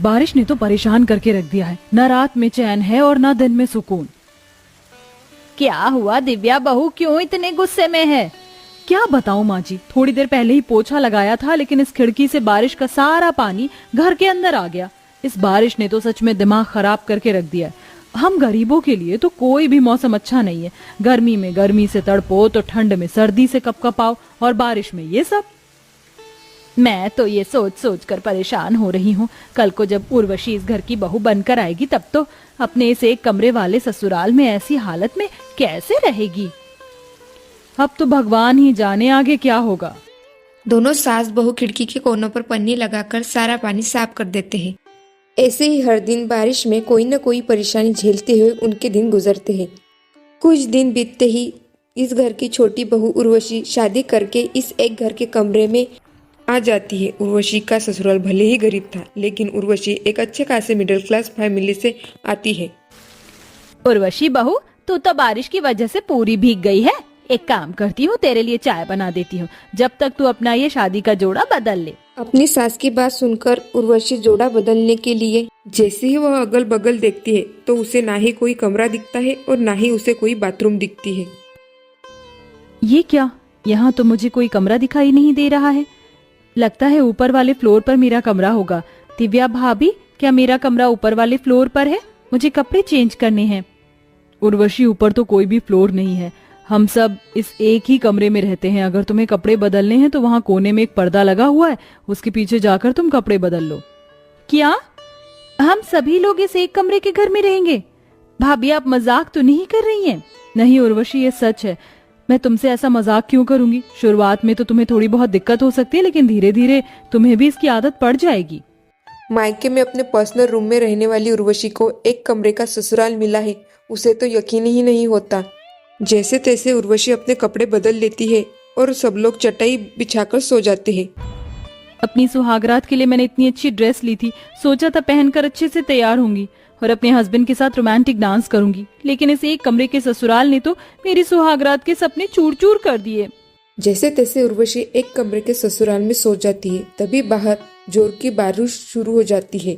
बारिश ने तो परेशान करके रख दिया है, न रात में चैन है और न दिन में सुकून। क्या हुआ दिव्या बहू, क्यों इतने गुस्से में है? क्या बताऊं माँ जी, थोड़ी देर पहले ही पोछा लगाया था, लेकिन इस खिड़की से बारिश का सारा पानी घर के अंदर आ गया। इस बारिश ने तो सच में दिमाग खराब करके रख दिया है। हम गरीबों के लिए तो कोई भी मौसम अच्छा नहीं है। गर्मी में गर्मी से तड़पो तो ठंड में सर्दी से कपकपाओ, और बारिश में ये सब। मैं तो ये सोच सोच कर परेशान हो रही हूँ, कल को जब उर्वशी इस घर की बहू बनकर आएगी तब तो अपने इस एक कमरे वाले ससुराल में ऐसी हालत में कैसे रहेगी। अब तो भगवान ही जाने आगे क्या होगा। दोनों सास बहू खिड़की के कोनों पर पन्नी लगाकर सारा पानी साफ कर देते हैं। ऐसे ही हर दिन बारिश में कोई न कोई परेशानी झेलते हुए उनके दिन गुजरते हैं। कुछ दिन बीतते ही इस घर की छोटी बहू उर्वशी शादी करके इस एक घर के कमरे में आ जाती है। उर्वशी का ससुराल भले ही गरीब था, लेकिन उर्वशी एक अच्छे खासे मिडिल क्लास फैमिली से आती है। उर्वशी बहू, तू तो बारिश की वजह से पूरी भीग गई है। एक काम करती हूँ, तेरे लिए चाय बना देती हूँ, जब तक तू अपना ये शादी का जोड़ा बदल ले। अपनी सास की बात सुनकर उर्वशी जोड़ा बदलने के लिए जैसे ही वह अगल बगल देखती है तो उसे ना ही कोई कमरा दिखता है और ना ही उसे कोई बाथरूम दिखती है। ये क्या, यहाँ तो मुझे कोई कमरा दिखाई नहीं दे रहा है। लगता है ऊपर वाले फ्लोर पर मेरा कमरा होगा। दिव्या भाभी, क्या मेरा कमरा ऊपर वाले फ्लोर पर है? मुझे कपड़े चेंज करने हैं। उर्वशी, ऊपर तो कोई भी फ्लोर नहीं है, हम सब इस एक ही कमरे में रहते हैं। अगर तुम्हें कपड़े बदलने हैं तो वहाँ कोने में एक पर्दा लगा हुआ है, उसके पीछे जाकर तुम कपड़े बदल लो। क्या हम सभी लोग इस एक कमरे के घर में रहेंगे? भाभी, आप मजाक तो नहीं कर रही हैं? नहीं उर्वशी, ये सच है। मैं तुमसे ऐसा मजाक क्यों करूंगी? शुरुआत में तो तुम्हें थोड़ी बहुत दिक्कत हो सकती है, लेकिन धीरे धीरे तुम्हें भी इसकी आदत पड़ जाएगी। मायके में अपने पर्सनल रूम में रहने वाली उर्वशी को एक कमरे का ससुराल मिला है, उसे तो यकीन ही नहीं होता। जैसे तैसे उर्वशी अपने कपड़े बदल लेती है और सब लोग चटाई बिछाकर सो जाते हैं। अपनी सुहागरात के लिए मैंने इतनी अच्छी ड्रेस ली थी, सोचा था पहनकर अच्छे से तैयार होंगी और अपने हस्बैंड के साथ रोमांटिक डांस करूंगी, लेकिन इस एक कमरे के ससुराल ने तो मेरी सुहागरात के सपने चूर चूर कर दिए। जैसे तैसे उर्वशी एक कमरे के ससुराल में सो जाती है, तभी बाहर जोर की बारिश शुरू हो जाती है,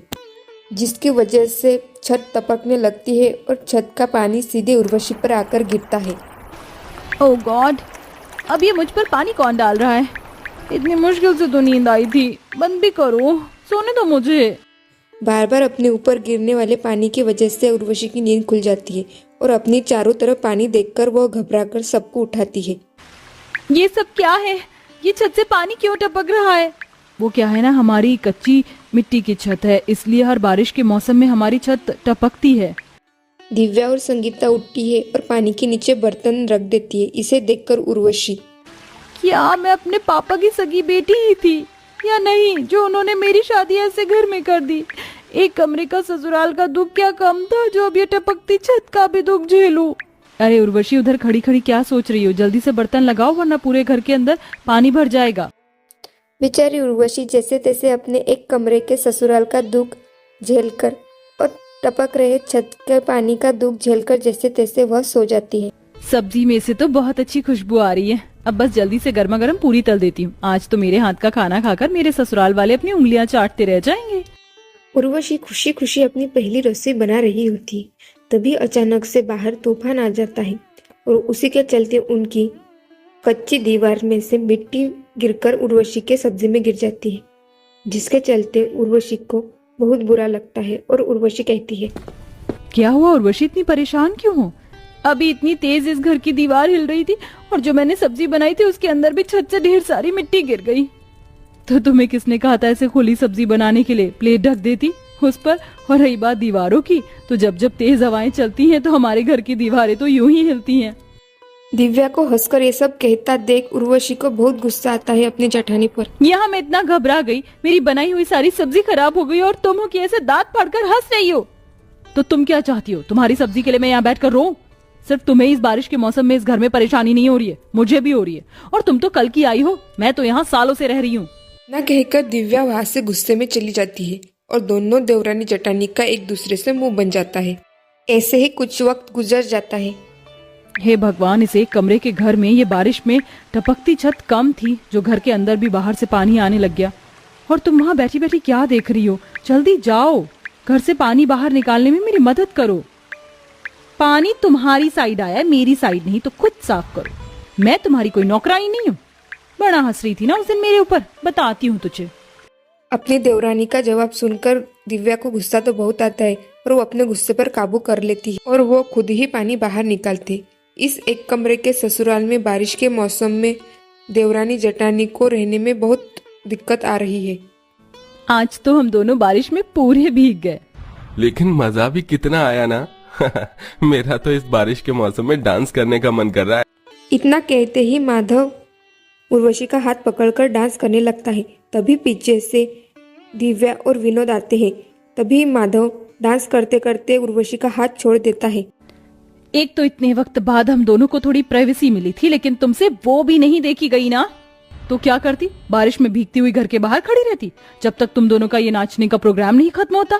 जिसकी वजह से छत टपकने लगती है और छत का पानी सीधे उर्वशी पर आकर गिरता है। ओह गॉड, अब ये मुझ पर पानी कौन डाल रहा है? इतनी मुश्किल से तो नींद आई थी, बंद भी करो, सोने दो मुझे। बार बार अपने ऊपर गिरने वाले पानी की वजह से उर्वशी की नींद खुल जाती है और अपनी चारों तरफ पानी देखकर वह घबराकर सबको उठाती है। ये सब क्या है? ये छत से पानी क्यों टपक रहा है? वो क्या है ना, हमारी कच्ची मिट्टी की छत है, इसलिए हर बारिश के मौसम में हमारी छत टपकती है। दिव्या और संगीता उठती है और पानी के नीचे बर्तन रख देती है। इसे देखकर उर्वशी, क्या मैं अपने पापा की सगी बेटी ही थी या नहीं, जो उन्होंने मेरी शादी ऐसे घर में कर दी? एक कमरे का ससुराल का दुख क्या कम था जो अब ये टपकती छत का भी दुख झेलूं? अरे उर्वशी, उधर खड़ी खड़ी क्या सोच रही हो? जल्दी से बर्तन लगाओ, वरना पूरे घर के अंदर पानी भर जाएगा। बेचारी उर्वशी जैसे तैसे अपने एक कमरे के ससुराल का दुख झेलकर और टपक रहे छत के पानी का दुख झेलकर जैसे तैसे वह सो जाती है। सब्जी में से तो बहुत अच्छी खुशबू आ रही है, अब बस जल्दी से गर्मा गर्म पूरी तल देती हूँ। आज तो मेरे हाथ का खाना खाकर मेरे ससुराल वाले अपनी उंगलियां चाटते रह जाएंगे। उर्वशी खुशी खुशी अपनी पहली रसोई बना रही होती, तभी अचानक से बाहर तूफान आ जाता है और उसी के चलते उनकी कच्ची दीवार में से मिट्टी गिरकर उर्वशी के सब्जी में गिर जाती है, जिसके चलते उर्वशी को बहुत बुरा लगता है और उर्वशी कहती है, क्या हुआ उर्वशी, इतनी परेशान क्यों हो? अभी इतनी तेज इस घर की दीवार हिल रही थी और जो मैंने सब्जी बनाई थी उसके अंदर भी छत से ढेर सारी मिट्टी गिर गई। तो तुम्हें किसने कहा था ऐसे खुली सब्जी बनाने के लिए? प्लेट ढक देती उस पर। और रही बात दीवारों की, तो जब जब तेज हवाएं चलती हैं तो हमारे घर की दीवारें तो यूं ही हिलती हैं। दिव्या को हंसकर ये सब कहता देख उर्वशी को बहुत गुस्सा आता है अपनी जेठानी पर। यहाँ मैं इतना घबरा गई, मेरी बनाई हुई सारी सब्जी खराब हो गई और तुम हो कि ऐसे दांत फाड़कर हंस रही हो। तो तुम क्या चाहती हो? तुम्हारी सब्जी के लिए मैं यहाँ बैठकर रोऊं? सिर्फ तुम्हें इस बारिश के मौसम में इस घर में परेशानी नहीं हो रही है, मुझे भी हो रही है। और तुम तो कल की आई हो, मैं तो यहाँ सालों से रह रही हूँ। न कहकर दिव्या वहाँ से गुस्से में चली जाती है और दोनों देवरानी जेठानी का एक दूसरे से मुंह बन जाता है। ऐसे ही कुछ वक्त गुजर जाता है। हे भगवान, इस एक कमरे के घर में ये बारिश में टपकती छत कम थी, जो घर के अंदर भी बाहर से पानी आने लग गया। और तुम वहाँ बैठी बैठी क्या देख रही हो? जल्दी जाओ, घर से पानी बाहर निकालने में मेरी मदद करो। पानी तुम्हारी साइड आया है, मेरी साइड नहीं, तो खुद साफ करो। मैं तुम्हारी कोई नौकरानी नहीं हूँ। बड़ा हंस रही थी ना उस दिन मेरे ऊपर, बताती हूँ तुझे। अपनी देवरानी का जवाब सुनकर दिव्या को गुस्सा तो बहुत आता है, पर वो अपने गुस्से पर काबू कर लेती है और वो खुद ही पानी बाहर निकालती। इस एक कमरे के ससुराल में बारिश के मौसम में देवरानी जेठानी को रहने में बहुत दिक्कत आ रही है। आज तो हम दोनों बारिश में पूरे भीग गए। लेकिन मजा भी कितना आया ना। मेरा तो इस बारिश के मौसम में डांस करने का मन कर रहा है। इतना कहते ही माधव उर्वशी का हाथ पकड़कर डांस करने लगता है। तभी पीछे से दिव्या और विनोद आते हैं। तभी माधव डांस करते करते उर्वशी का हाथ छोड़ देता है। एक तो इतने वक्त बाद हम दोनों को थोड़ी प्राइवेसी मिली थी, लेकिन तुमसे वो भी नहीं देखी गई ना। तो क्या करती? बारिश में भीगती हुई घर के बाहर खड़ी रहती जब तक तुम दोनों का ये नाचने का प्रोग्राम नहीं खत्म होता।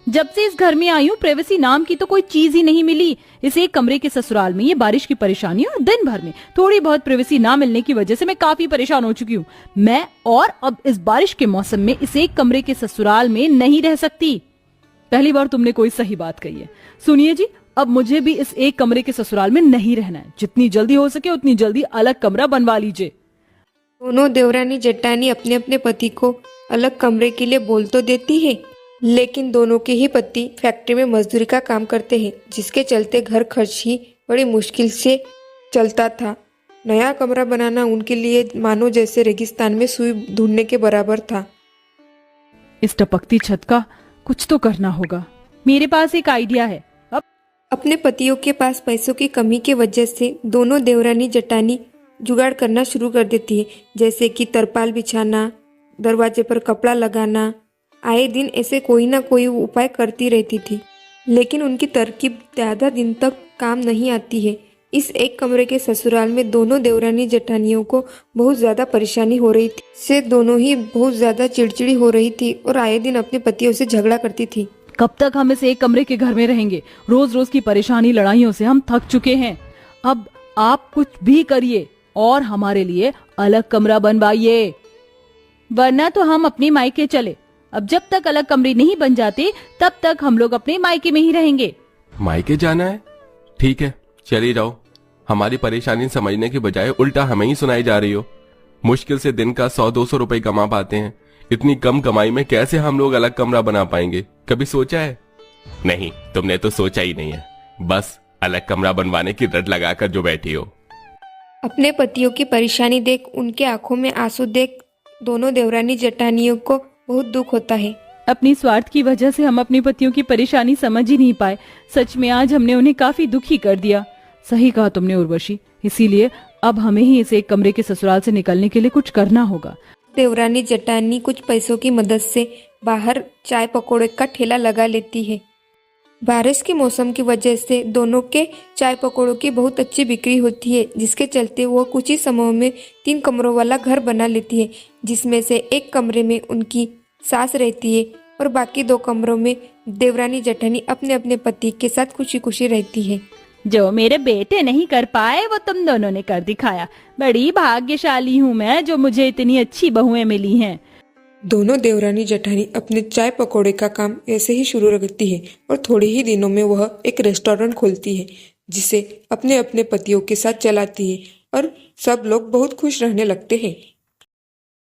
जब से इस घर में आई हूँ, प्राइवेसी नाम की तो कोई चीज ही नहीं मिली। इस एक कमरे के ससुराल में ये बारिश की परेशानी और दिन भर में थोड़ी बहुत प्राइवेसी ना मिलने की वजह से मैं काफी परेशान हो चुकी हूँ। मैं और अब इस बारिश के मौसम में इस एक कमरे के ससुराल में नहीं रह सकती। पहली बार तुमने कोई सही बात कही है। सुनिए जी, अब मुझे भी इस एक कमरे के ससुराल में नहीं रहना है। जितनी जल्दी हो सके उतनी जल्दी अलग कमरा बनवा लीजिए। दोनों देवरानी जेठानी अपने अपने पति को अलग कमरे के लिए बोल तो देती है, लेकिन दोनों के ही पति फैक्ट्री में मजदूरी का काम करते हैं, जिसके चलते घर खर्च ही बड़ी मुश्किल से चलता था। नया कमरा बनाना उनके लिए मानो जैसे रेगिस्तान में सुई ढूंढने के बराबर था। इस टपकती छत का कुछ तो करना होगा। मेरे पास एक आइडिया है। अब अपने पतियों के पास पैसों की कमी की वजह से दोनों देवरानी जेठानी जुगाड़ करना शुरू कर देती है, जैसे कि तरपाल बिछाना, दरवाजे पर कपड़ा लगाना। आए दिन ऐसे कोई ना कोई उपाय करती रहती थी, लेकिन उनकी तरकीब ज्यादा दिन तक काम नहीं आती है। इस एक कमरे के ससुराल में दोनों देवरानी जेठानियों को बहुत ज्यादा परेशानी हो रही थी। से दोनों ही बहुत ज्यादा चिड़चिड़ी हो रही थी और आए दिन अपने पतियों से झगड़ा करती थी। कब तक हम इस एक कमरे के घर में रहेंगे? रोज रोज की परेशानी लड़ाइयों से हम थक चुके हैं। अब आप कुछ भी करिए और हमारे लिए अलग कमरा बनवाइए, वरना तो हम अपने मायके चले। अब जब तक अलग कमरे नहीं बन जाते तब तक हम लोग अपने मायके में ही रहेंगे। मायके जाना है? ठीक है, चली जाओ। हमारी परेशानी समझने के बजाय उल्टा हमें ही सुनाई जा रही हो। मुश्किल से दिन का 100-200 रुपए कमा पाते हैं। इतनी कम कमाई में कैसे हम लोग अलग कमरा बना पाएंगे? कभी सोचा है? नहीं, तुमने तो सोचा ही नहीं है। बस अलग कमरा बनवाने की रट लगाकर जो बैठी हो। अपने पतियों की परेशानी देख, उनके आंखों में आंसू देख दोनों देवरानी जेठानियों को बहुत दुख होता है। अपनी स्वार्थ की वजह से हम अपने पतियों की परेशानी समझ ही नहीं पाए। सच में आज हमने उन्हें काफी दुखी कर दिया। सही कहा तुमने उर्वशी, इसीलिए अब हमें ही इस एक कमरे के ससुराल से निकलने के लिए कुछ करना होगा। देवरानी जेठानी कुछ पैसों की मदद से बाहर चाय पकौड़े का ठेला लगा लेती है। बारिश के मौसम की वजह से दोनों के चाय पकौड़ों की बहुत अच्छी बिक्री होती है, जिसके चलते वो कुछ ही समय में 3 कमरों वाला घर बना लेती है, जिसमें से एक कमरे में उनकी सास रहती है और बाकी 2 कमरों में देवरानी जेठानी अपने अपने पति के साथ खुशी खुशी रहती है। जो मेरे बेटे नहीं कर पाए वो तुम दोनों ने कर दिखाया। बड़ी भाग्यशाली हूँ मैं जो मुझे इतनी अच्छी बहुएं मिली हैं। दोनों देवरानी जेठानी अपने चाय पकौड़े का काम ऐसे ही शुरू रखती है और थोड़े ही दिनों में वह एक रेस्टोरेंट खोलती है, जिसे अपने अपने पतियों के साथ चलाती है और सब लोग बहुत खुश रहने लगते हैं।